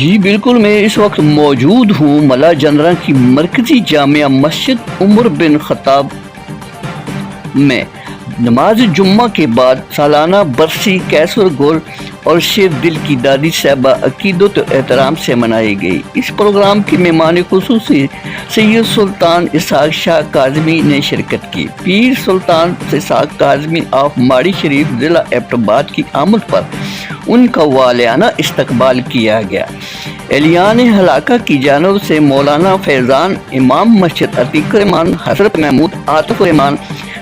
جی بالکل، میں اس وقت موجود ہوں ملا جنرا کی مرکزی جامع مسجد عمر بن خطاب میں۔ نماز جمعہ کے بعد سالانہ برسی کیسر گل اور شیر دل کی دادی صاحبہ عقیدت و احترام سے منائی گئی۔ اس پروگرام کی مہمان خصوصی سید سلطان اسحاق شاہ کاظمی نے شرکت کی۔ پیر سلطان اسحاق کاظمی آف ماڑی شریف ضلع ایبٹ آباد کی آمد پر ان کا والہانہ استقبال کیا گیا۔ اہلیان حلقہ کی جانب سے مولانا فیضان امام مسجد عتیق الرحمان، حضرت محمود عاطف الرحمان،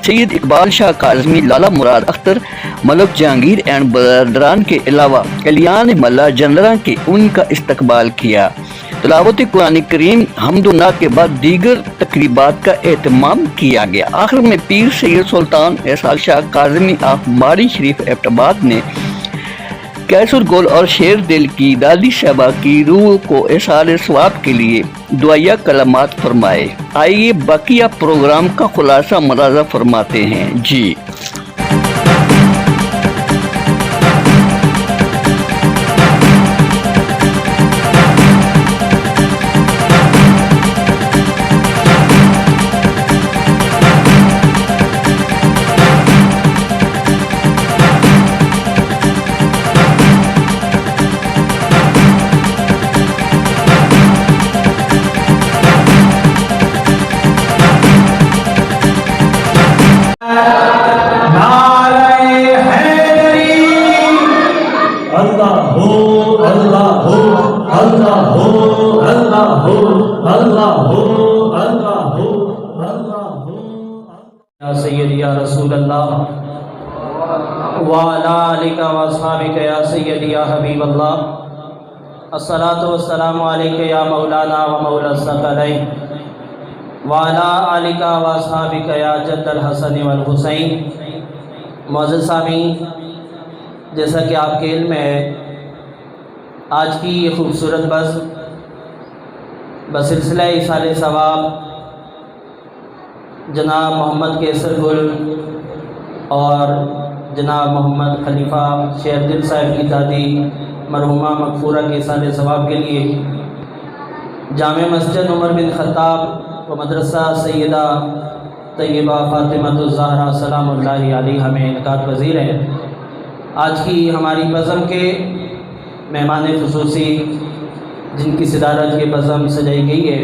سید اقبال شاہ کاظمی، لالا مراد اختر، ملک جہانگیر اینڈ برادران کے علاوہ اہلیان ملا جنرا کے ان کا استقبال کیا۔ تلاوت قرآن کریم، حمد و نعت کے بعد دیگر تقریبات کا اہتمام کیا گیا۔ آخر میں پیر سید سلطان اسحاق شاہ کاظمی آف ماڑی شریف ایبٹ آباد نے کیسر گل اور شیر دل کی دادی صاحبہ کی روح کو احصال ثواب کے لیے دعائیہ کلمات فرمائے۔ آئیے بقیہ پروگرام کا خلاصہ ملاحظہ فرماتے ہیں۔ جی یا سیدی یا رسول اللہ وعلی آلک و اصحابک یا سیدی یا حبیب اللہ، الصلاۃ والسلام علیک یا مولانا و مولا الثقلین وعلی آلک و اصحابک یا جد الحسن والحسین۔ معزز سامعین، جیسا کہ آپ کے علم میں ہے، آج کی یہ خوبصورت بسلسلہ ایصال ثواب جناب محمد کیسر گل اور جناب محمد خلیفہ شیر دل صاحب کی دادی مرحومہ مغفورہ کے ایصال ثواب کے لیے جامع مسجد عمر بن خطاب و مدرسہ سیدہ طیبہ فاطمہ الزہرا سلام اللہ علیہا میں انعقاد پذیر ہے۔ آج کی ہماری بزم کے مہمان خصوصی جن کی صدارت کے بزم سجائی گئی ہے،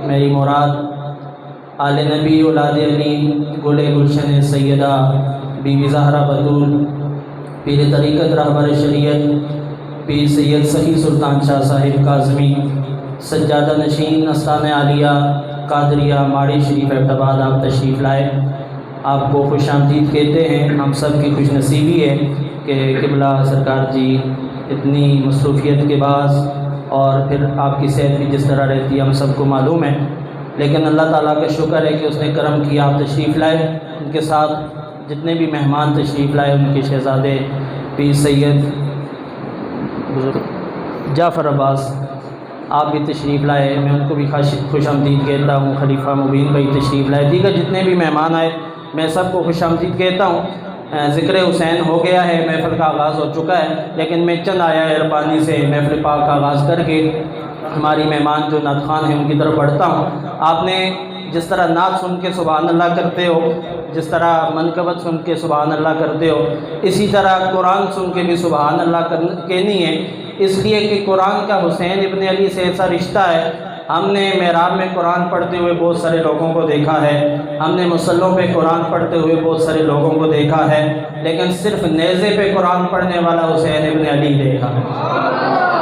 میری مراد آل نبی اولاد علی گل گلشن سیدہ بی بی زہرا بطول، پیر طریقت رہبر شریعت پیر سید سخی سلطان شاہ صاحب کاظمی، سجادہ نشین آستانہ عالیہ قادریہ ماڑی شریف ایبٹ آباد آپ تشریف لائے۔ آپ کو خوش آمدید کہتے ہیں۔ ہم سب کی خوش نصیبی ہے کہ قبلہ سرکار جی اتنی مصروفیت کے بعد، اور پھر آپ کی صحت بھی جس طرح رہتی ہے ہم سب کو معلوم ہے، لیکن اللہ تعالیٰ کا شکر ہے کہ اس نے کرم کیا، آپ تشریف لائے۔ ان کے ساتھ جتنے بھی مہمان تشریف لائے، ان کے شہزادے پیر سید جعفر عباس آپ بھی تشریف لائے، میں ان کو بھی خوش آمدید کہتا ہوں۔ خلیفہ مبین بھائی تشریف لائے، دیگر جتنے بھی مہمان آئے میں سب کو خوش آمدید کہتا ہوں۔ ذکر حسین ہو گیا ہے، محفل کا آغاز ہو چکا ہے، لیکن میں چند آیا عربانی سے محفل پاک کا آغاز کر کے ہماری مہمان جو نعت خوان ہیں ان کی طرف بڑھتا ہوں۔ آپ نے جس طرح نعت سن کے سبحان اللہ کرتے ہو، جس طرح منقبت سن کے سبحان اللہ کرتے ہو، اسی طرح قرآن سن کے بھی سبحان اللہ کہنی ہے، اس لیے کہ قرآن کا حسین ابن علی سے ایسا رشتہ ہے۔ ہم نے محراب میں قرآن پڑھتے ہوئے بہت سارے لوگوں کو دیکھا ہے، ہم نے مصلوں پہ قرآن پڑھتے ہوئے بہت سارے لوگوں کو دیکھا ہے، لیکن صرف نیزے پہ قرآن پڑھنے والا حسین ابن علی دیکھا ہے۔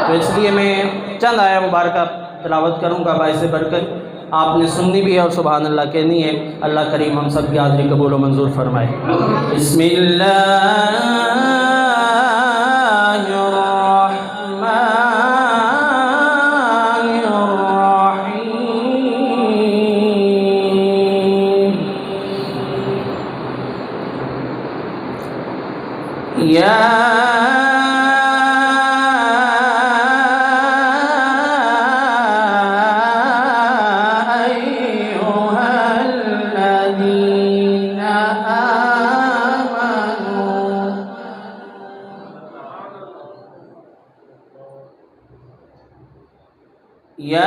تو اس لیے میں چند آیا مبارکہ تلاوت کروں گا باعث برکت، آپ نے سننی بھی ہے اور سبحان اللہ کہنی ہے۔ اللہ کریم ہم سب کی حاضری قبول و منظور فرمائے۔ بسم اللہ یا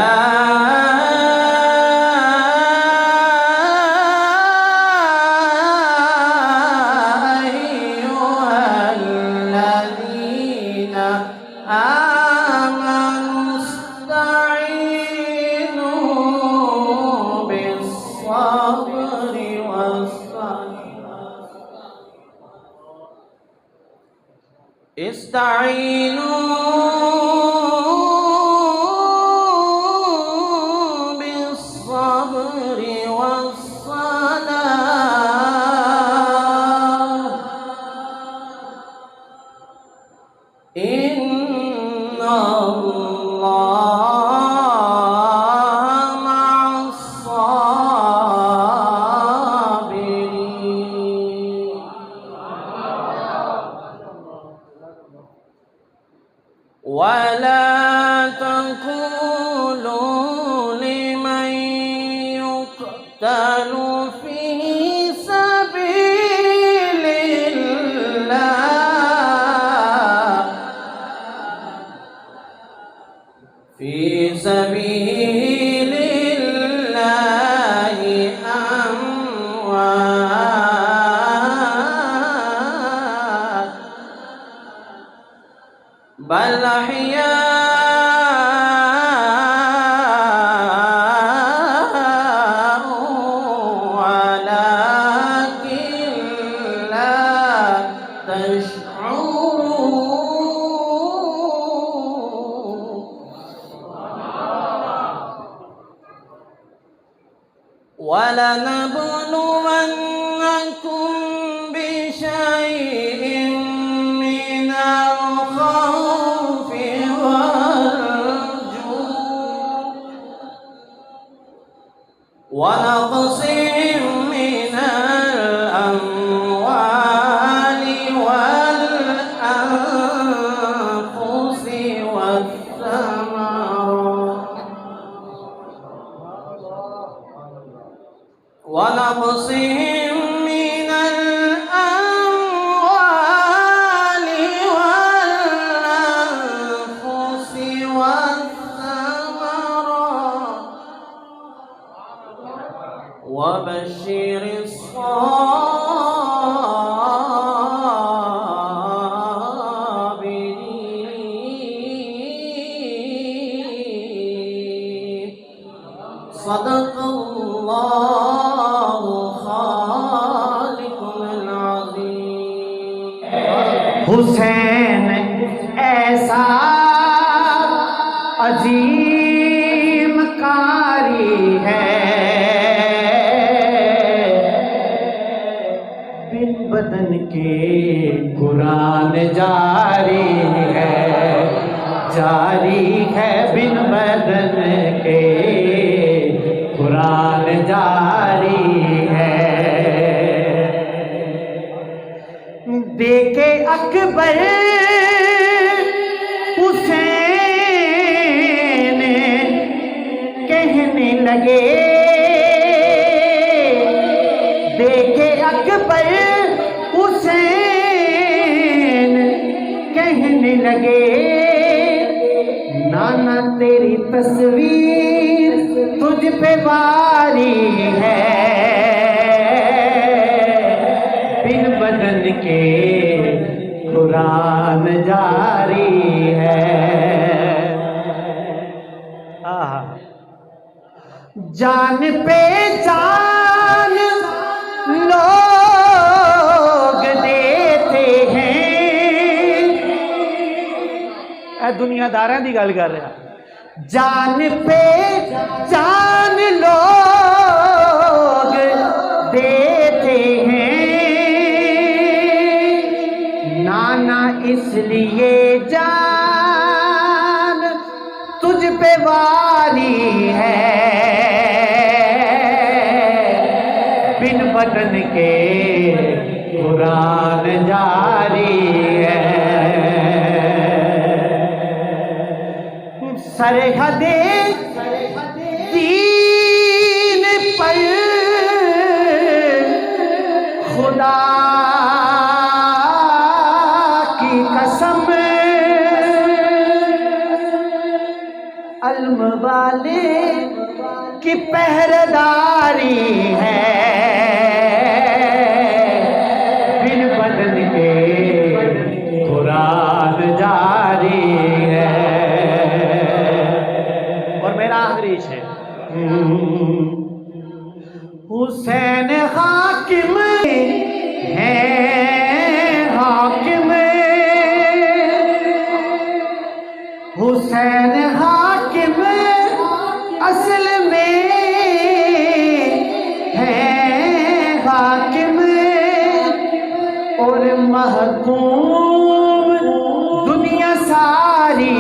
ایھا الذین آمنوا استعینوا بالصبر والصلاة استعینوا بالصبر والصلاة ان اللہ مع الصابرین ولا تقولوا لمن يقتل في سبيل الله أموات بل أحياء ولكن لا تشعرون ولنبلونكم بشيء من الخوف والجوع ونقص من الأموال والأنفس والثمرات ونقص من الأموال والأنفس والثمرات وبشر الصابرين صدق اللہ خالقنا العظیم حسین ایسا عظیم کاری ہے بن بدن کے قرآن جاری ہے بن بدن کے قرآن جاری ہے دیکھے اکبر حسین کہنے لگے دیکھے اکبر حسین کہنے لگے نانا تیری تصویر تجھ پہ باری ہے بن بدن کے قرآن جاری ہے جان پہ جان لوگ دیتے ہیں اے دنیا داراں دی گل کر رہا جان پہ جان لوگ دیتے ہیں نانا اس لیے جان تجھ پہ واری ہے بن بدن کے قرآن جاری ہے سرحد دین پر خدا کی قسم والے کی پہرےداری ہے، بن بدن کے قرآن جاری ہے۔ اور میرا آخری ہے حسین حاکم ہیں، حاکم حسین حاکم اصل میں ہے حاکم، اور محکوم دنیا ساری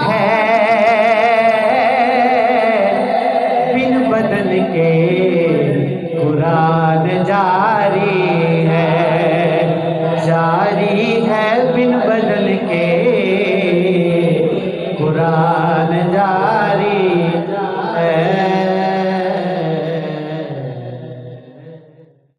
ہے، بن بدن کے قرآن جاری ہے، جاری ہے بن بدن کے قرآن